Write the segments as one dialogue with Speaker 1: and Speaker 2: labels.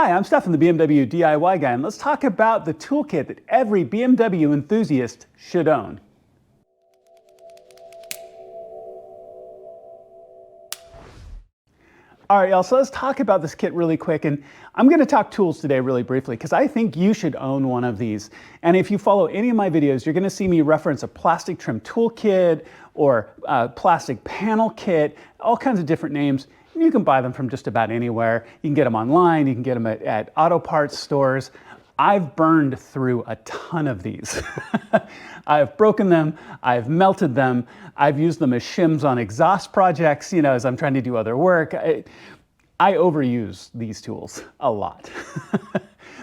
Speaker 1: Hi, I'm Stefan, the BMW DIY guy, and let's talk about the toolkit that every BMW enthusiast should own. All right, y'all, so let's talk about this kit really quick, and I'm going to talk tools today really briefly because I think you should own one of these. And if you follow any of my videos, you're going to see me reference a plastic trim toolkit or a plastic panel kit, all kinds of different names. You can buy them from just about anywhere. You can get them online, you can get them at auto parts stores. I've burned through a ton of these. I've broken them, I've melted them, I've used them as shims on exhaust projects, as I'm trying to do other work. I overuse these tools a lot.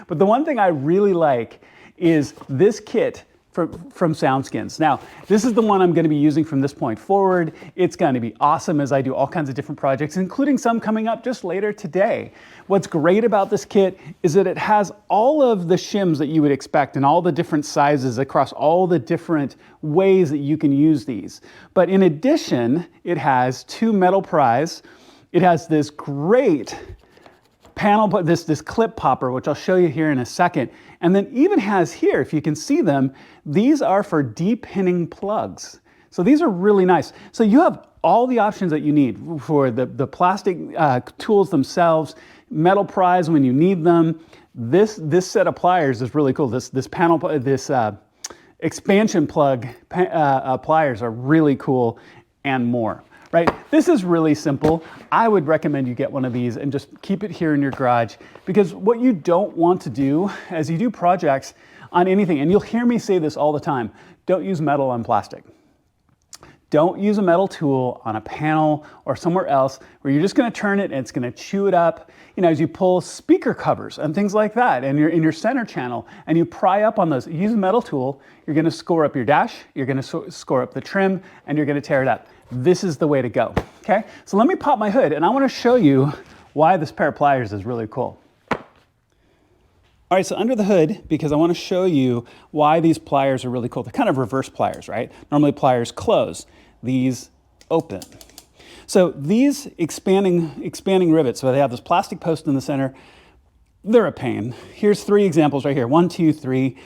Speaker 1: But the one thing I really like is this kit from Soundskins. Now, this is the one I'm going to be using from this point forward. It's going to be awesome as I do all kinds of different projects, including some coming up just later today. What's great about this kit is that it has all of the shims that you would expect and all the different sizes across all the different ways that you can use these. But in addition, it has two metal pries. It has this great panel, this clip popper, which I'll show you here in a second. And then even has here, if you can see them, these are for depinning plugs. So these are really nice. So you have all the options that you need for the plastic tools themselves, metal pries when you need them. This set of pliers is really cool. This expansion plug pliers are really cool, and more. Right? This is really simple. I would recommend you get one of these and just keep it here in your garage, because what you don't want to do as you do projects on anything, and you'll hear me say this all the time, don't use metal on plastic. Don't use a metal tool on a panel or somewhere else where you're just going to turn it and it's going to chew it up. As you pull speaker covers and things like that, and you're in your center channel and you pry up on those, use a metal tool, you're going to score up your dash, you're going to score up the trim, and you're going to tear it up. This is the way to go, okay? So let me pop my hood and I want to show you why this pair of pliers is really cool. All right, so under the hood, because I want to show you why these pliers are really cool. They're kind of reverse pliers, right? Normally pliers close, these open. So these expanding rivets, so they have this plastic post in the center, they're a pain. Here's three examples right here, 1, 2, 3.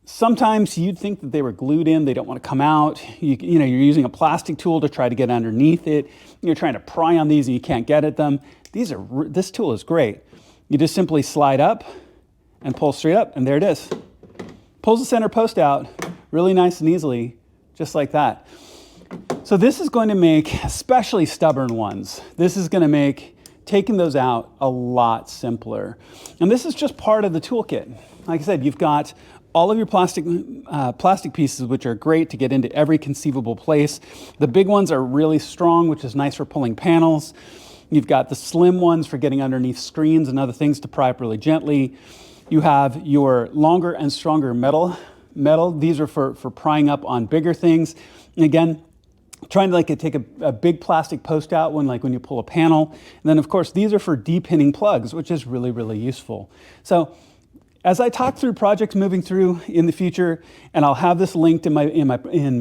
Speaker 1: Sometimes you'd think that they were glued in, they don't want to come out. You're using a plastic tool to try to get underneath it. You're trying to pry on these and you can't get at them. This tool is great. You just simply slide up and pull straight up, and there it is. Pulls the center post out really nice and easily, just like that. So this is going to make, especially stubborn ones, this is going to make taking those out a lot simpler. And this is just part of the toolkit. Like I said, you've got all of your plastic pieces, which are great to get into every conceivable place. The big ones are really strong, which is nice for pulling panels. You've got the slim ones for getting underneath screens and other things to pry up really gently. You have your longer and stronger metal. These are for prying up on bigger things. And again, trying to take a big plastic post out when you pull a panel. And then of course, these are for depinning plugs, which is really, really useful. So as I talk through projects moving through in the future, and I'll have this linked in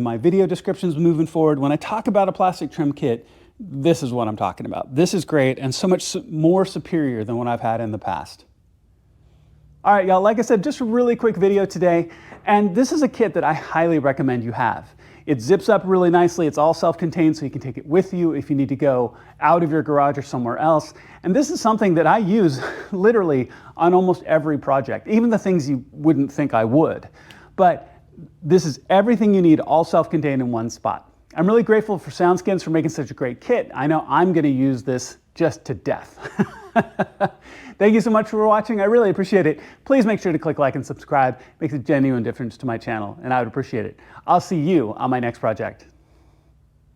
Speaker 1: my video descriptions moving forward, when I talk about a plastic trim kit, this is what I'm talking about. This is great and so much more superior than what I've had in the past. All right, y'all, like I said, just a really quick video today, and this is a kit that I highly recommend you have. It zips up really nicely. It's all self-contained, so you can take it with you if you need to go out of your garage or somewhere else. And this is something that I use literally on almost every project, even the things you wouldn't think I would. But this is everything you need, all self-contained in one spot. I'm really grateful for Soundskins for making such a great kit. I know I'm going to use this just to death. Thank you so much for watching. I really appreciate it. Please make sure to click like and subscribe. It makes a genuine difference to my channel, and I would appreciate it. I'll see you on my next project.